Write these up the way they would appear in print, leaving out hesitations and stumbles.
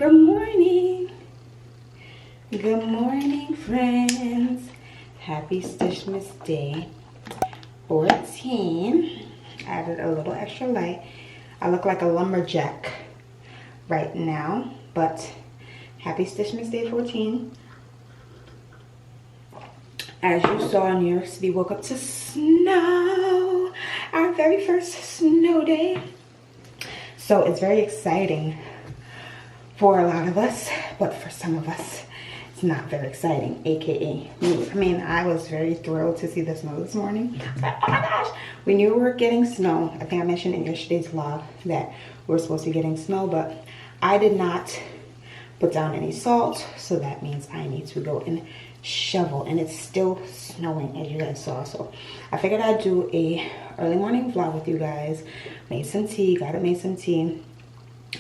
Good morning. Good morning, friends. Happy Stushmas Day 14. Added a little extra light. I look like a lumberjack right now, but happy Stushmas Day 14. As you saw, New York City woke up to snow. Our very first snow day. So it's very exciting for a lot of us, but for some of us, it's not very exciting, aka me. I mean, I was very thrilled to see the snow this morning. But oh my gosh, we knew we were getting snow. I think I mentioned in yesterday's vlog that we were supposed to be getting snow, but I did not put down any salt, so that means I need to go and shovel, and it's still snowing as you guys saw. So I figured I'd do a early morning vlog with you guys. Made some tea, made some tea.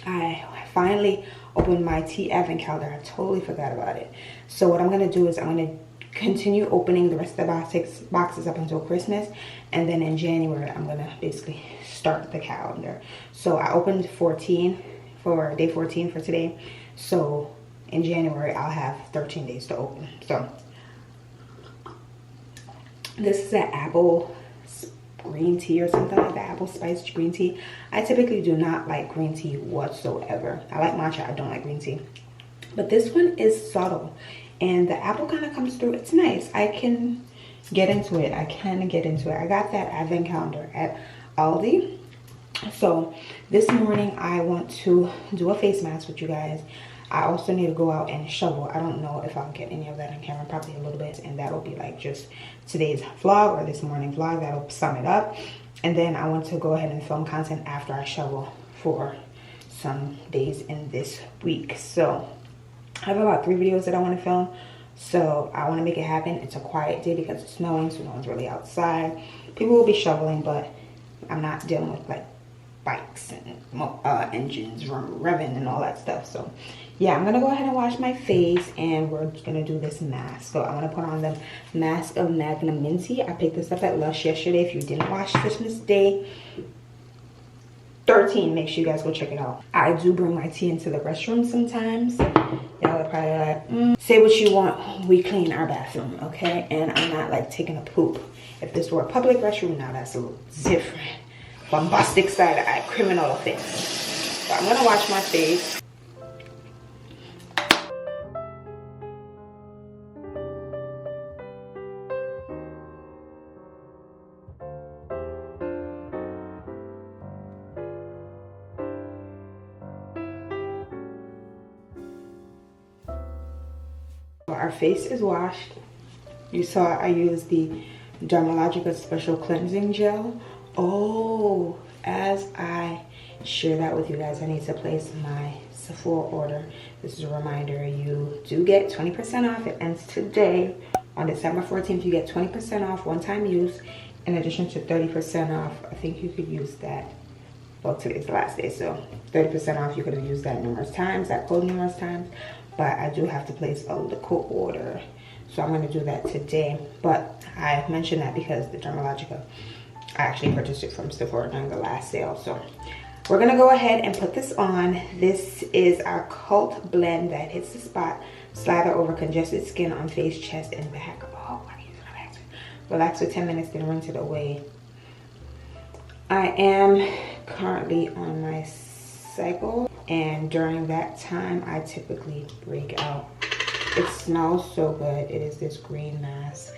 I finally opened my tea advent calendar. I totally forgot about it. So what I'm gonna do is I'm gonna continue opening the rest of the boxes up until Christmas, and then in January I'm gonna basically start the calendar. So I opened 14 for day 14 for today, so in January I'll have 13 days to open. So this is an apple green tea or something like that, apple spiced green tea. I typically do not like green tea whatsoever. I like matcha, I don't like green tea. But this one is subtle and the apple kind of comes through. It's nice. I can get into it. I got that advent calendar at Aldi. So this morning I want to do a face mask with you guys. I also need to go out and shovel. I don't know if I'll get any of that on camera, probably a little bit, and that'll be like just today's vlog or this morning vlog. That'll sum it up. And then I want to go ahead and film content after I shovel for some days in this week. So I have about 3 videos that I want to film. So I want to make it happen. It's a quiet day because it's snowing, so no one's really outside. People will be shoveling, but I'm not dealing with like bikes and engines revving and all that stuff. So yeah, I'm gonna go ahead and wash my face and we're gonna do this mask. So I'm gonna put on the mask of Magnum Minty. I picked this up at Lush yesterday. If you didn't watch Christmas Day 13, make sure you guys go check it out. I do bring my tea into the restroom sometimes. Y'all are probably like, say what you want, we clean our bathroom, okay? And I'm not like taking a poop. If this were a public restroom, now that's a little different. Bombastic side eye, criminal offense. So I'm gonna wash my face. Our face is washed. You saw I used the Dermalogica Special Cleansing Gel. Oh, as I share that with you guys, I need to place my Sephora order. This is a reminder, you do get 20% off. It ends today. On December 14th, you get 20% off one-time use, in addition to 30% off. I think you could use that. Well, today's the last day, so 30% off. You could have used that numerous times, that code numerous times. But I do have to place a liquid order, so I'm going to do that today. But I mentioned that because the Dermalogica, I actually purchased it from Sephora during the last sale. So we're going to go ahead and put this on. This is our Cult Blend that hits the spot. Slather over congested skin on face, chest, and back. Oh, I need to relax. Relax for 10 minutes, then rinse it away. I am currently on my cycle, and during that time I typically break out. It smells so good. It is this green mask.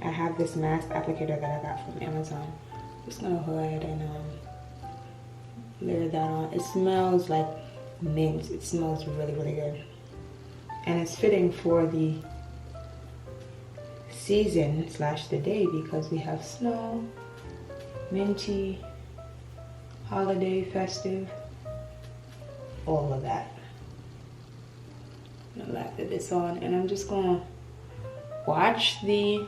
I have this mask applicator that I got from Amazon. I'm just gonna go ahead and layer that on. It smells like mint. It smells really, really good, and it's fitting for the season / the day because we have snow, minty, holiday, festive, all of that. I'm gonna lather this on, and I'm just gonna watch the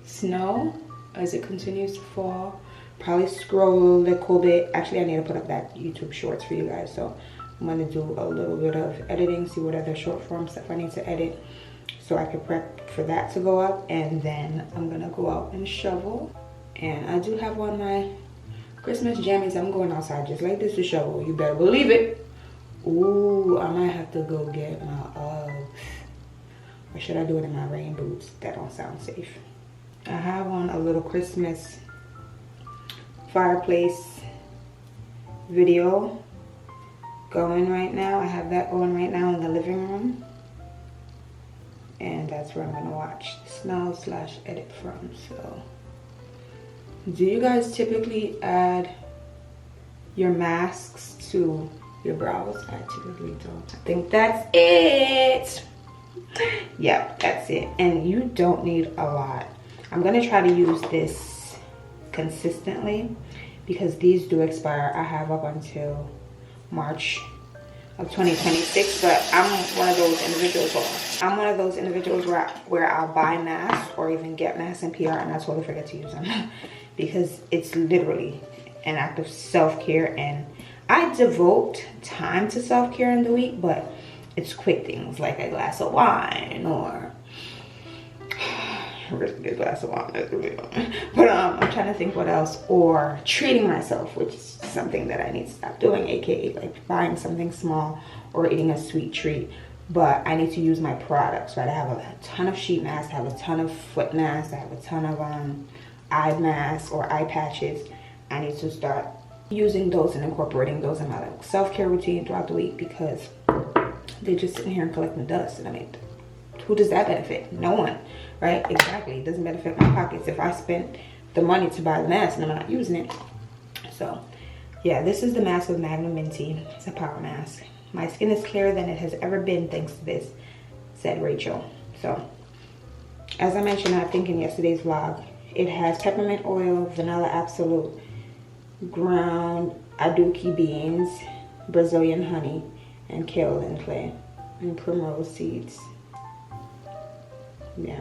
snow as it continues to fall. Probably scroll a little bit. Actually, I need to put up that YouTube shorts for you guys, so I'm gonna do a little bit of editing, see what other short form stuff I need to edit so I can prep for that to go up, and then I'm gonna go out and shovel. And I do have on my Christmas jammies. I'm going outside just like this to shovel. You better believe it. Ooh, I might have to go get my Uggs. Or should I do it in my rain boots? That don't sound safe. I have on a little Christmas fireplace video going right now. I have that going right now in the living room. And that's where I'm gonna watch Smell/edit from. So, do you guys typically add your masks to your brows? I typically don't. I think that's it. Yep, that's it. And you don't need a lot. I'm gonna try to use this consistently because these do expire. I have up until March of 2026, but I'm one of those individuals where I'll buy masks or even get masks in PR and I totally forget to use them because it's literally an act of self-care, and I devote time to self-care in the week, but it's quick things like a glass of wine or a really good glass of wine. That's really fun. But I'm trying to think what else, or treating myself, which is something that I need to stop doing, aka like buying something small or eating a sweet treat. But I need to use my products, right? I have a ton of sheet masks, I have a ton of foot masks, I have a ton of eye masks or eye patches. I need to start using those and incorporating those in my like self-care routine throughout the week because they're just sitting here and collecting dust. And I mean, who does that benefit? No one, right? Exactly. It doesn't benefit my pockets if I spent the money to buy the mask and I'm not using it. So yeah, this is the mask with Magnum Minty. It's a power mask. My skin is clearer than it has ever been thanks to this, said Rachel. So as I mentioned, I think in yesterday's vlog, it has peppermint oil, vanilla absolute, ground aduki beans, Brazilian honey, and kaolin clay, and primrose seeds. Yeah,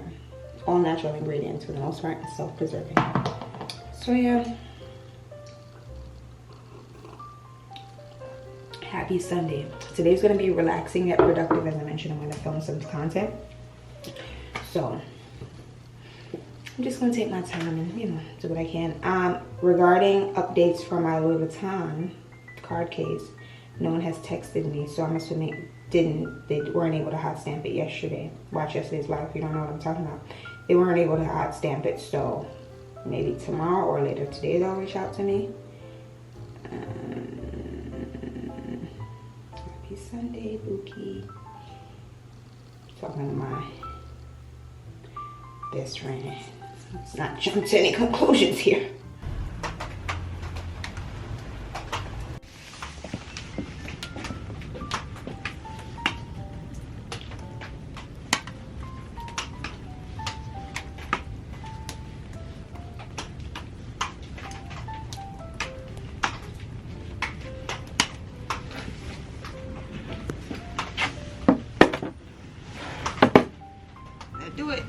all natural ingredients for the most part, and self-preserving. So yeah, happy Sunday. Today's gonna be relaxing yet productive. As I mentioned, I'm gonna film some content, so I'm just gonna take my time and, you know, do what I can. Regarding updates for my Louis Vuitton card case, no one has texted me, so I'm assuming they weren't able to hot stamp it yesterday. Watch yesterday's live if you don't know what I'm talking about. They weren't able to hot stamp it, so maybe tomorrow or later today they'll reach out to me. Happy Sunday, Bookie. Talking to my best friend. Let's not jump to any conclusions here. Do it.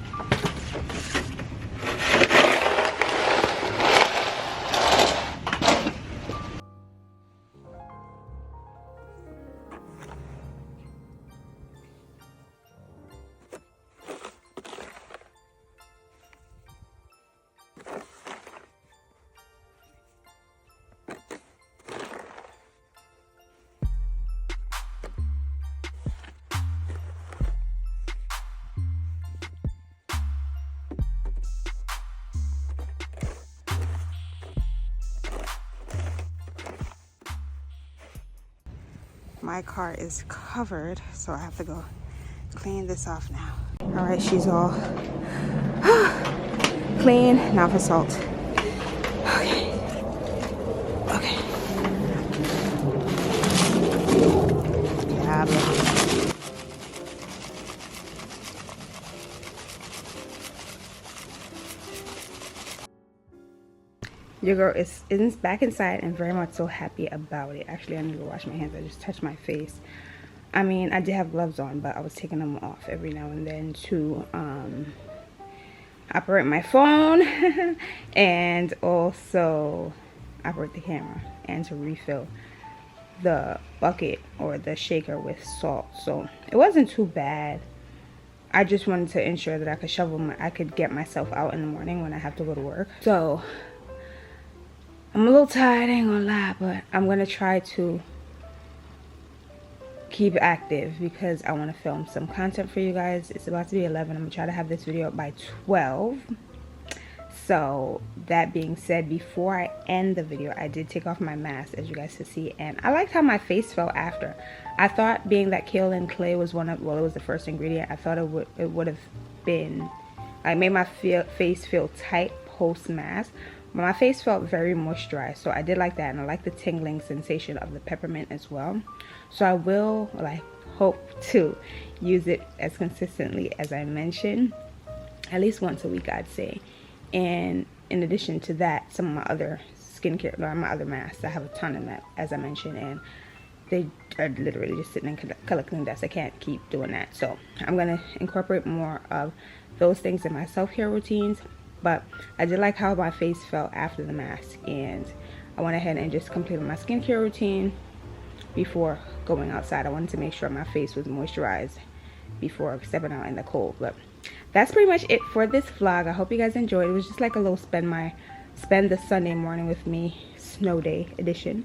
My car is covered, so I have to go clean this off now. All right, she's all clean. Now for salt. Okay. Okay. Yeah, your girl is back inside and very much so happy about it. Actually, I need to wash my hands. I just touched my face. I mean, I did have gloves on, but I was taking them off every now and then to operate my phone and also operate the camera and to refill the bucket or the shaker with salt. So it wasn't too bad. I just wanted to ensure that I could I could get myself out in the morning when I have to go to work. So I'm a little tired, I ain't gonna lie, but I'm gonna try to keep active because I want to film some content for you guys. It's about to be 11. I'm gonna try to have this video up by 12. So that being said, before I end the video, I did take off my mask, as you guys can see, and I liked how my face felt after. I thought, being that kaolin clay was one of, well, it was the first ingredient, I thought it would have been, I made my face feel tight post mask, but my face felt very moisturized, so I did like that, and I like the tingling sensation of the peppermint as well. So I will, like, hope to use it as consistently as I mentioned, at least once a week, I'd say. And in addition to that, some of my other skincare, my other masks, I have a ton of them, as I mentioned, and they are literally just sitting in collecting dust. I can't keep doing that, so I'm gonna incorporate more of those things in my self-care routines. But I did like how my face felt after the mask, and I went ahead and just completed my skincare routine before going outside. I wanted to make sure my face was moisturized before stepping out in the cold. But that's pretty much it for this vlog. I hope you guys enjoyed. It was just like a little spend the Sunday morning with me snow day edition.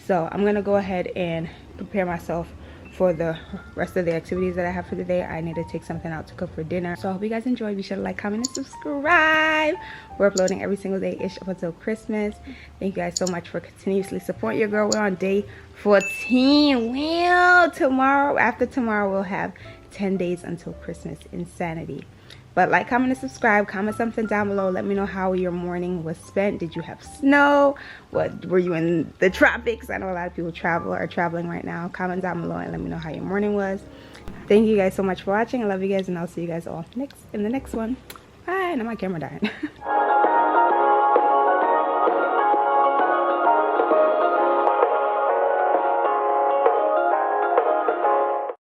So I'm gonna go ahead and prepare myself for the rest of the activities that I have for the day. I need to take something out to cook for dinner. So I hope you guys enjoyed. Be sure to like, comment, and subscribe. We're uploading every single day ish up until Christmas. Thank you guys so much for continuously supporting your girl. We're on day 14. Well, tomorrow, after tomorrow, we'll have 10 days until Christmas. Insanity. But like, comment, and subscribe. Comment something down below. Let me know how your morning was spent. Did you have snow? What, were you in the tropics? I know a lot of people are traveling right now. Comment down below and let me know how your morning was. Thank you guys so much for watching. I love you guys, and I'll see you guys all in the next one. Bye. Now my camera died.